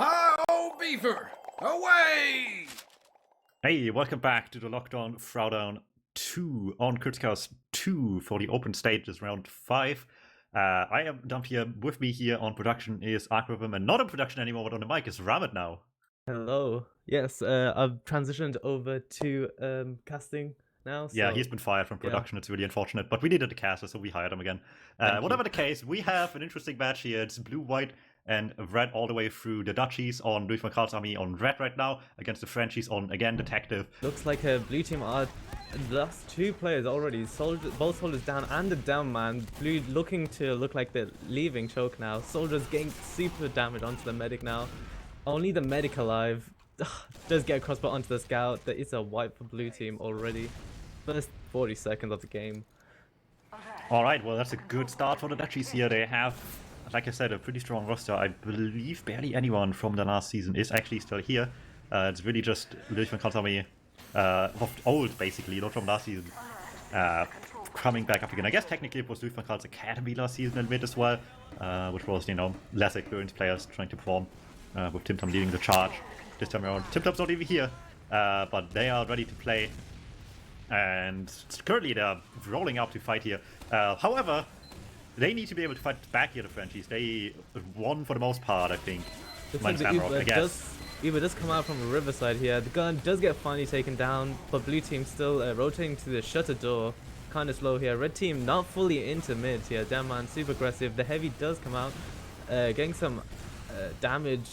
Hi-oh, Beaver! Away! Hey, welcome back to the Lockdown Throwdown 2 on Critical 2 for the open stages round 5. I am DuMmTm. With me here on production is ArchRhythm, and not on production anymore, but on the mic is Rahmed now. Hello. Yes, I've transitioned over to casting now. So, Yeah, he's been fired from production. It's really unfortunate, but we needed a caster, so we hired him again. Whatever the case, we have an interesting match here. It's blue, white, and red all the way through. The Dutchies on Gaal's army on red right now against the Frenchies on, again, Detective. Looks like a blue team are the last two players already. Both soldiers down and the down man. Blue looking to look like they're leaving choke now. Soldiers getting super damage onto the medic now. Only the medic alive. Does get a crossbow onto the scout. There is a wipe for blue team already. First 40 seconds of the game. Alright, well that's a good start for the Dutchies here. They have, like I said, a pretty strong roster. I believe barely anyone from the last season is actually still here. It's really just Gaal's army of old, basically, not from last season, coming back up again. I guess technically it was Gaal's academy last season in mid as well, which was, you know, less experienced players trying to perform, with TimTam leading the charge this time around. TimTam's not even here, but they are ready to play. And currently they're rolling out to fight here. However, they need to be able to fight back here, the Frenchies. They won for the most part, I think. Minus Amarok, I guess. Eemes does come out from a riverside here. The gun does get finally taken down, but blue team still rotating to the shutter door. Kind of slow here. Red team not fully into mid here. Damn man, super aggressive. The heavy does come out, getting some damage.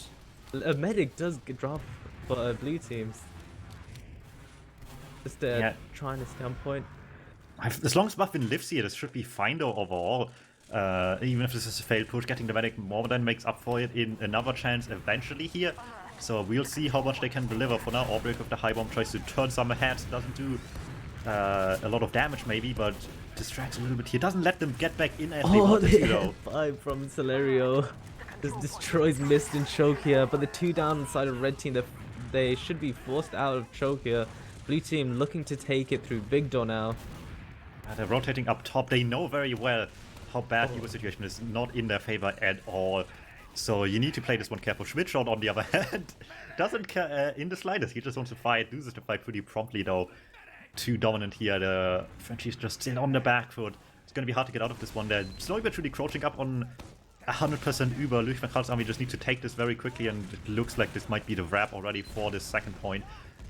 A medic does drop for blue teams. Just trying to stay on point. As long as Muffin lives here, this should be fine though overall. Even if this is a failed push, getting the medic more than makes up for it in another chance eventually here. So we'll see how much they can deliver. For now, Aubrey with the high bomb tries to turn some heads. Doesn't do a lot of damage maybe, but distracts a little bit here. Doesn't let them get back in as they wanted to though. Five from Celerio. Just destroys Mist and Choke here, but the two down side of red team, they should be forced out of Choke here. Blue team looking to take it through big door now. They're rotating up top. They know very well how bad the situation is, not in their favor at all. So you need to play this one careful. Schmidtshot, on the other hand, doesn't care in the slightest. He just wants to fight, loses the fight pretty promptly though. Too dominant here. The Frenchies just still on the back foot. It's going to be hard to get out of this one. They're slowly but surely crouching up on 100% Uber. Gaal's army just need to take this very quickly, and it looks like this might be the wrap already for this second point.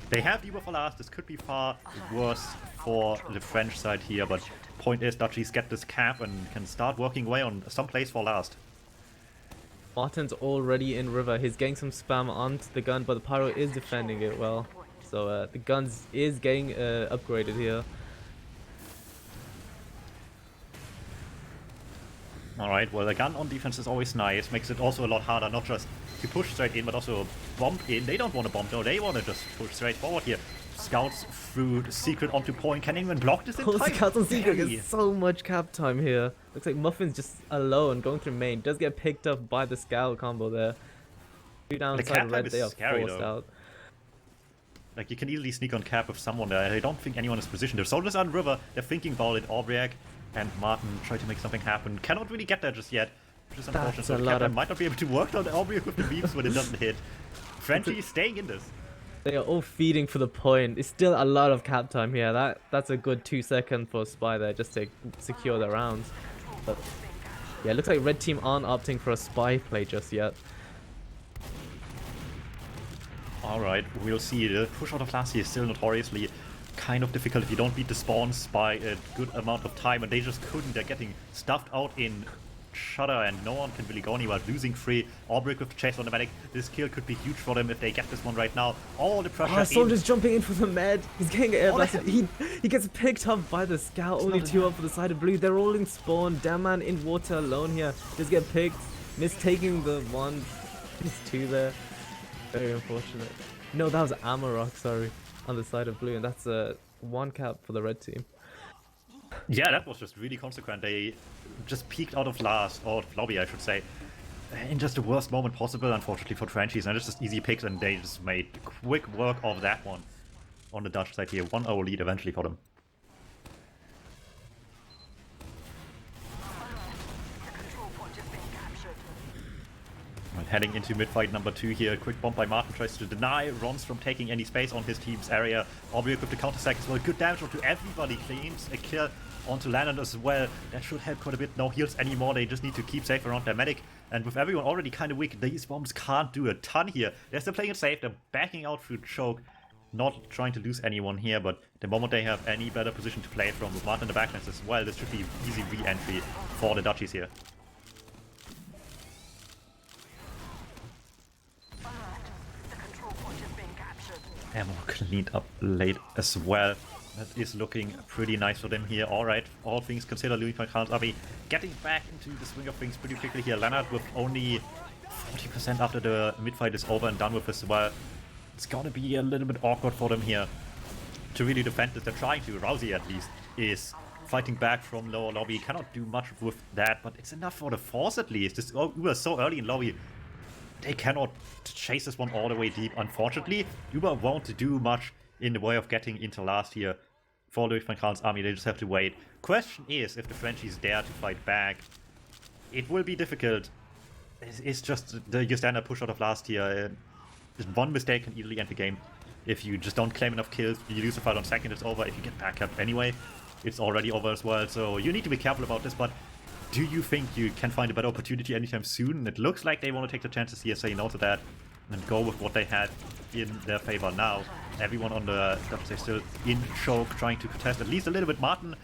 They have Uber for last. This could be far worse for the French side here, but point is Dutchies get this cap and can start working away on some place for last. Martin's already in river. He's getting some spam onto the gun, but the pyro is defending it well. So the guns is getting upgraded here. Alright, well the gun on defense is always nice. Makes it also a lot harder, not just to push straight in, but also bomb in. They don't want to bomb, no, they want to just push straight forward here. Scouts through the secret onto point. Can anyone block this in time? Scouts on secret gets so much cap time here. Looks like Muffin's just alone going through main. Does get picked up by the scout combo there. Two downside red, they are forced out. Like, you can easily sneak on cap with someone there. I don't think anyone is positioned. The soldiers are on river. They're thinking about it. Aubrey and Martin try to make something happen. Cannot really get there just yet, which is unfortunate. So Captain might not be able to work on Aubrey with the beams when it doesn't hit. Frenchie is staying in this. They are all feeding for the point. It's still a lot of cap time here. That's a good 2 seconds for Spy there just to secure the rounds. But yeah, it looks like red team aren't opting for a Spy play just yet. Alright, we'll see. The push out of last year is still notoriously kind of difficult if you don't beat the spawns by a good amount of time, and they just couldn't. They're getting stuffed out in Shutter, and no one can really go anywhere. Losing free. Aubrey with the chase on the medic. This kill could be huge for them if they get this one right now. All the pressure. Soldier's jumping in for the med. He's getting air blasted. He gets picked up by the scout. Only two up for the side of blue. They're all in spawn. Damn man in water alone here. Just get picked. Mistaking the one. There's two there. Very unfortunate. No, that was Amarok, sorry, on the side of blue, and that's a one cap for the red team. Yeah, that was just really consequent. They just peeked out of last, or lobby I should say, in just the worst moment possible, unfortunately for Frenchies, and it's just easy picks, and they just made quick work of that one on the Dutch side here. 1-0 lead eventually for them. Heading into mid-fight number 2 here. Quick bomb by Martin, tries to deny Rons from taking any space on his team's area. Obvious with the counter-sack as well. Good damage onto everybody. Claims a kill onto Landon as well. That should help quite a bit. No heals anymore. They just need to keep safe around their medic. And with everyone already kind of weak, these bombs can't do a ton here. They're still playing it safe. They're backing out through choke. Not trying to lose anyone here, but the moment they have any better position to play from with Martin in the backlines as well, this should be easy re-entry for the Dutchies here. Ammo cleaned up late as well. That is looking pretty nice for them here. Alright, all things considered, Louis van Gaal's army getting back into the swing of things pretty quickly here. Leonard with only 40% after the mid-fight is over and done with as well. It's gonna be a little bit awkward for them here to really defend this. They're trying to. Rousey at least is fighting back from lower lobby. Cannot do much with that, but it's enough for the force at least. We were so early in lobby. They cannot chase this one all the way deep, unfortunately. Uber won't do much in the way of getting into last here for Louis van Gaal's army. They just have to wait. Question is if the Frenchies dare to fight back. It will be difficult. It's just your standard push out of last year. Just one mistake can easily end the game. If you just don't claim enough kills, you lose the fight on second, it's over. If you get back up anyway, it's already over as well. So you need to be careful about this, but do you think you can find a better opportunity anytime soon? It looks like they want to take the chances here, say no to that, and go with what they had in their favor now. Everyone on the they're still in choke, trying to contest at least a little bit. Martin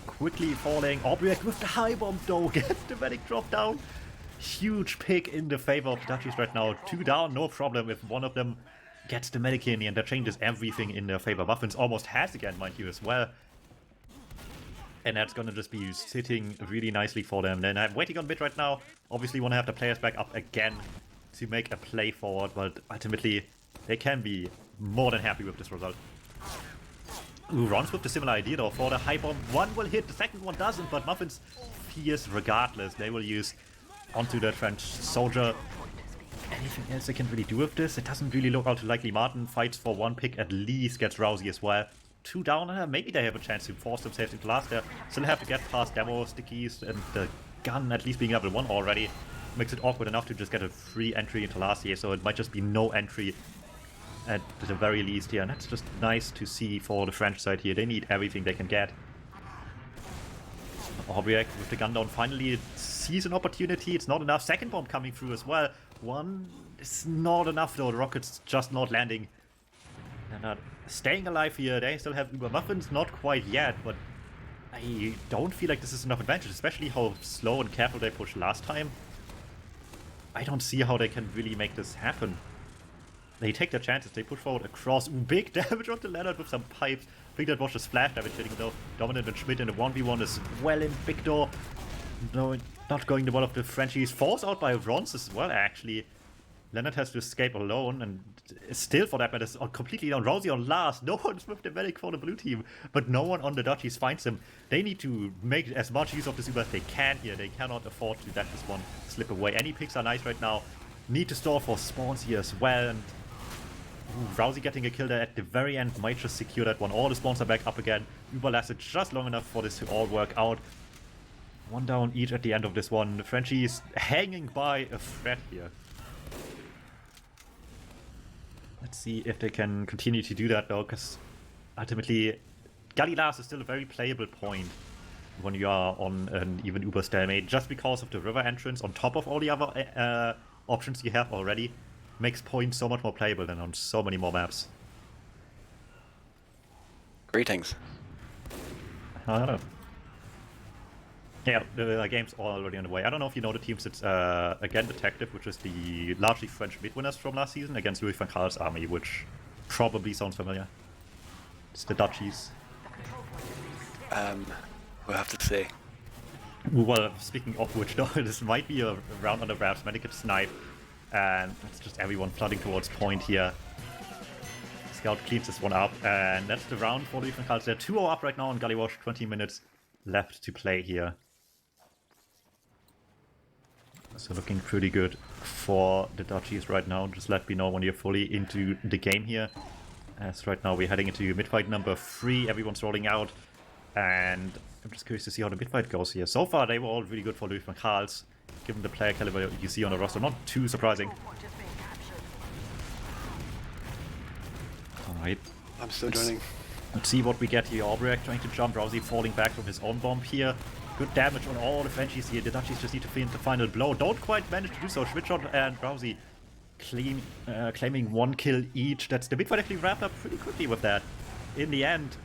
quickly falling. Aubrey with the high bomb though, gets the medic drop down. Huge pick in the favor of the Dutchies right now. 2 down, no problem if one of them gets the medic in, and that changes everything in their favor. Muffins almost has again, mind you, as well. And that's gonna just be sitting really nicely for them. Then I'm waiting on mid right now. Obviously want to have the players back up again to make a play forward, but ultimately they can be more than happy with this result. Ooh, Rons with the similar idea though. For the high bomb, one will hit, the second one doesn't, but Muffins fierce regardless. They will use onto the trench soldier. Anything else they can really do with this? It doesn't really look all too likely. Martin fights for 1 pick, at least gets Rousey as well. 2 down, maybe they have a chance to force themselves into last there. Still have to get past demo stickies, and the gun at least being level 1 already makes it awkward enough to just get a free entry into last year, so it might just be no entry at the very least here, and that's just nice to see for the French side here. They need everything they can get. Aubrey with the gun down finally sees an opportunity. It's not enough. Second bomb coming through as well. One is not enough though. The rocket's just not landing. They're not staying alive here. They still have Uber Muffins, not quite yet, but I don't feel like this is enough advantage, especially how slow and careful they pushed last time. I don't see how they can really make this happen. They take their chances, they push forward across. Ooh, big damage onto Leonard with some pipes. I think that was just splash damage hitting though. Dominant and Schmidt in a 1v1 as well in Victor. No, not going to one of the Frenchies. Forced out by Rons as well, actually. Leonard has to escape alone, and still for that matter is completely down. Rousey on last. No one's with the medic for the blue team, but no one on the Dutchies finds him. They need to make as much use of this Uber as they can here. They cannot afford to let this one slip away. Any picks are nice right now. Need to store for spawns here as well, and Rousey getting a kill there at the very end might just secure that one. All the spawns are back up again. Uber lasted just long enough for this to all work out. 1 down each at the end of this one. The Frenchies hanging by a thread here. Let's see if they can continue to do that though, because ultimately Galilas is still a very playable point when you are on an even Uber stalemate, just because of the river entrance on top of all the other options you have already. Makes points so much more playable than on so many more maps. Greetings. I don't know. Yeah, the game's already on the way. I don't know if you know the teams. It's again Détective, which is the largely French mid winners from last season, against Louis van Gaal's army, which probably sounds familiar. It's the Dutchies. We'll have to see. Well, speaking of which, though, this might be a round on the wraps. Medikit snipe, and it's just everyone flooding towards point here. Scout cleans this one up, and that's the round for Louis van Gaal's. They're 2-0 up right now on Gullywash. 20 minutes left to play here. So looking pretty good for the Dutchies right now. Just let me know when you're fully into the game here. As right now we're heading into mid-fight number 3. Everyone's rolling out. And I'm just curious to see how the mid-fight goes here. So far they were all really good for Louis van Gaal's. given the player caliber you see on the roster. Not too surprising. Alright. I'm still joining. Let's see what we get here. Albrecht trying to jump, Rousey falling back from his own bomb here. Good damage on all the Frenchies here. The Dutchies just need to find the final blow. Don't quite manage to do so. Schmidtshot and Rousey claiming 1 kill each. That's the mid fight actually wrapped up pretty quickly with that. In the end,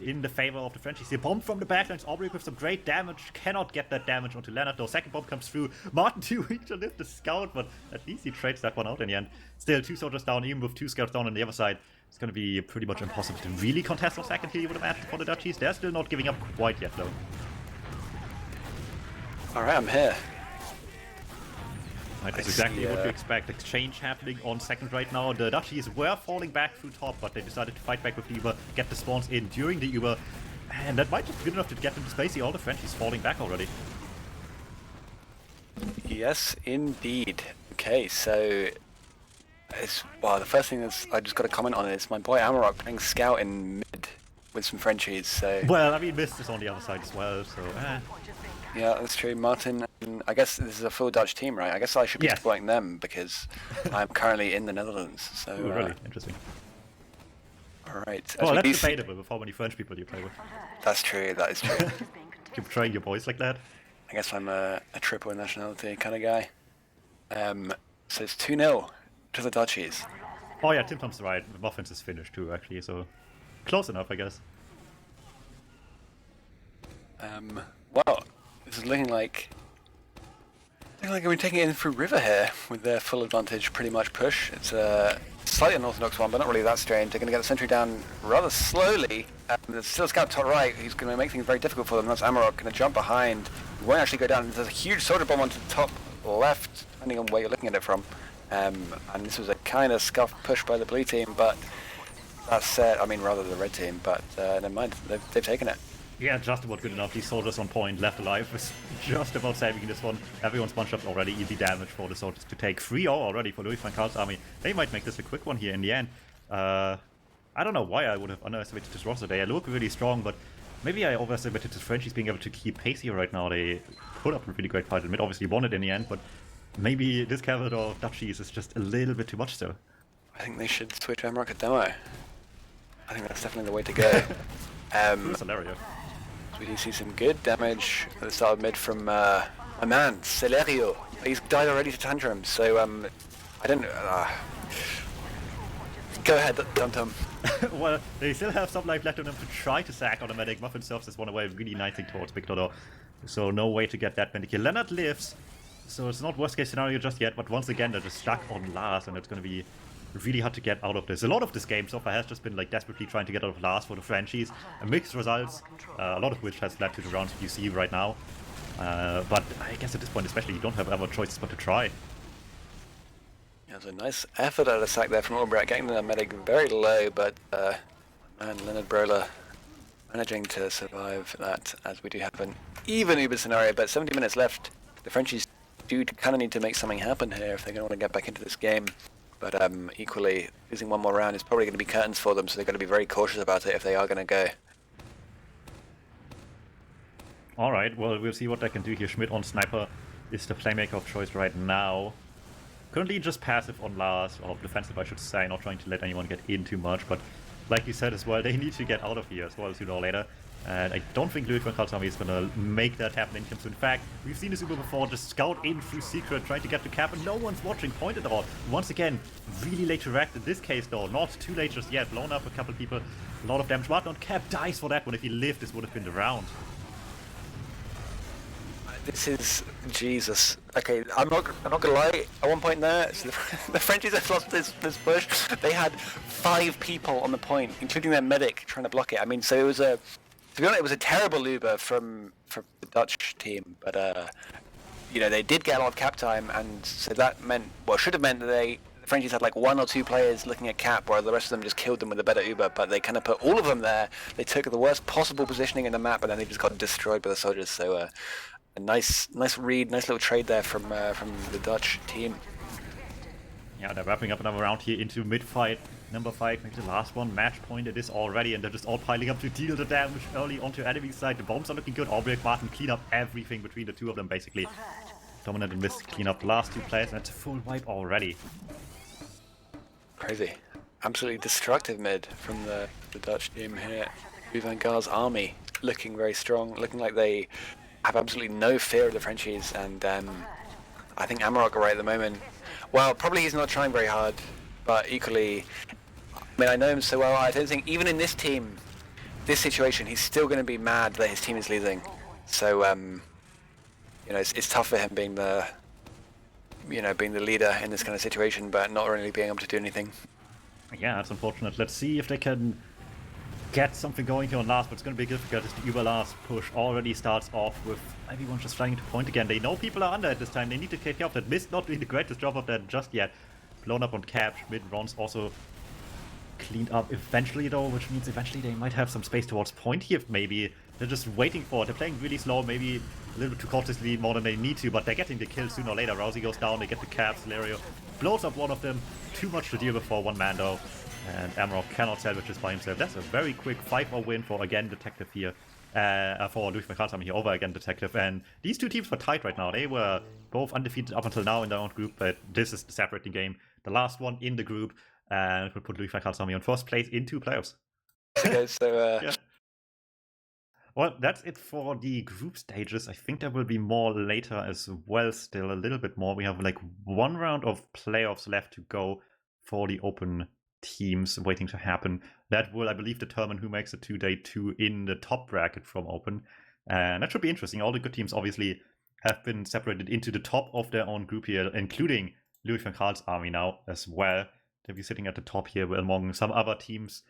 in the favor of the Frenchies here. Bomb from the backlines. Albrecht with some great damage. Cannot get that damage onto Leonard though. Second bomb comes through. Martin too weak to lift the scout, but at least he trades that one out in the end. Still 2 soldiers down, even with 2 scouts down on the other side. It's going to be pretty much impossible to really contest on second here, you would imagine, for the Dutchies. They're still not giving up quite yet though. Alright, I'm here. Right, that's exactly what you expect. Exchange happening on second right now. The Dutchies were falling back through top, but they decided to fight back with the Uber, get the spawns in during the Uber, and that might just be good enough to get them to Spacey. All the Frenchies falling back already. Yes, indeed. Okay, so well, the first thing that's I just got to comment on is my boy Amarok playing scout in mid with some Frenchies. So well, I mean, Mist is on the other side as well, so. Yeah, that's true. Martin, I guess this is a full Dutch team, right? I guess I should be supporting them because I'm currently in the Netherlands. So really interesting. All right. Well, that's debatable with how many French people you play with. That's true. That is true. You're betraying your boys like that. I guess I'm a triple nationality kind of guy. So it's 2-0 to the Dutchies. Oh yeah, DuMmTm's right. The Muffins is finished too, actually. So close enough, I guess. Well, this is looking like we're taking it in through river here with their full advantage pretty much push. It's a slightly unorthodox one, but not really that strange. They're going to get the sentry down rather slowly. There's still a scout top right who's going to make things very difficult for them. That's Amarok going to jump behind. He won't actually go down. There's a huge soldier bomb onto the top left, depending on where you're looking at it from. And this was a kind of scuffed push by the blue team, but that said, I mean rather the red team, but never mind, they've taken it. Yeah, just about good enough. These soldiers on point, left alive, is just about saving this one. Everyone's bunched up already, easy damage for the soldiers to take. 3-0 already for Louis van Gaal's army. They might make this a quick one here in the end. I don't know why I would have underestimated this roster. They look really strong, but maybe I overestimated the Frenchies being able to keep pace here right now. They put up a really great fight in mid, obviously won it in the end, but maybe this cavalry of Dutchies is just a little bit too much still. I think they should switch Amarok at demo. I think that's definitely the way to go. Celerio. So we do see some good damage at the start of mid from my man, Celerio. He's died already to Tantrum, so I don't go ahead, DuMmTm. Well, they still have some life left on them to try to sack automatic. Muffin serves this one away, really knifing towards Victor though. So no way to get that many kill. Leonard lives, so it's not worst case scenario just yet, but once again they're just stuck on last, and it's going to be really hard to get out of this. A lot of this game so far has just been like desperately trying to get out of last for the Frenchies. Mixed results, a lot of which has led to the rounds you see right now. But I guess at this point especially you don't have other choices but to try. Yeah, there's a nice effort at a sack there from Albrecht, getting the medic very low, but man, Leonard Brola managing to survive that, as we do have an even Uber scenario, but 70 minutes left. The Frenchies do kind of need to make something happen here if they're going to want to get back into this game. But equally, losing one more round is probably going to be curtains for them, so they're going to be very cautious about it if they are going to go. Alright, well, we'll see what they can do here. Schmidt on Sniper is the playmaker of choice right now. Currently just passive on last, or defensive I should say, not trying to let anyone get in too much, but like you said as well, they need to get out of here as well sooner or later. And I don't think Louis van Gaal's army is going to make that happen anytime soon. In fact, we've seen this Uber before, just scout in through secret, trying to get to cap, and no one's watching point at all. Once again, really late to react in this case though, not too late just yet, blown up a couple people, a lot of damage. Martin on cap dies for that one. If he lived, this would have been the round. This is Jesus. Okay, I'm not gonna lie. At one point there, so the Frenchies have lost this push. They had 5 people on the point, including their medic, trying to block it. I mean, so it was a, to be honest, it was a terrible Uber from the Dutch team. But you know, they did get a lot of cap time, and so that meant, well, should have meant that the Frenchies had like 1 or 2 players looking at cap, while the rest of them just killed them with a better Uber. But they kind of put all of them there. They took the worst possible positioning in the map, and then they just got destroyed by the soldiers. So. A nice read, nice little trade there from the Dutch team. Yeah, they're wrapping up another round here into mid-fight. Number 5, maybe the last one. Match point it is already, and they're just all piling up to deal the damage early onto enemy side. The bombs are looking good. Albrecht, Martin clean up everything between the two of them, basically. Dominant and Mist clean up the last 2 players, and it's a full wipe already. Crazy. Absolutely destructive mid from the Dutch team here. Van Gaal's army looking very strong, looking like they have absolutely no fear of the Frenchies, and I think Amarok right at the moment, well, probably he's not trying very hard, but equally, I mean, I know him so well, I don't think, even in this team, this situation, he's still going to be mad that his team is losing. So, you know, it's tough for him being the, you know, being the leader in this kind of situation, but not really being able to do anything. Yeah, it's unfortunate. Let's see if they can get something going here on last, but it's going to be difficult as the Uber last push already starts off with everyone just trying to point again. They know people are under at this time. They need to take care of that. Mist not doing the greatest job of that just yet. Blown up on Cap. Mid Rons also cleaned up eventually though, which means eventually they might have some space towards point here maybe. They're just waiting for it. They're playing really slow, maybe a little bit too cautiously more than they need to, but they're getting the kill sooner or later. Rousey goes down, they get the Cap, Celerio blows up one of them. Too much to deal with for one man though. And Amarok cannot salvage this by himself. That's a very quick 5-0 win for, again, Détective here. For Louis McCarthy here over again Détective. And these two teams were tight right now. They were both undefeated up until now in their own group, but this is the separating game. The last one in the group. And it will put Louis McCarthy on first place in 2 playoffs. Okay, so... Yeah. Well, that's it for the group stages. I think there will be more later as well, still a little bit more. We have like 1 round of playoffs left to go for the open teams waiting to happen. That will, I believe, determine who makes it to day 2 in the top bracket from open. And that should be interesting. All the good teams obviously have been separated into the top of their own group here, including Louis van Gaal's army now as well. They'll be sitting at the top here among some other teams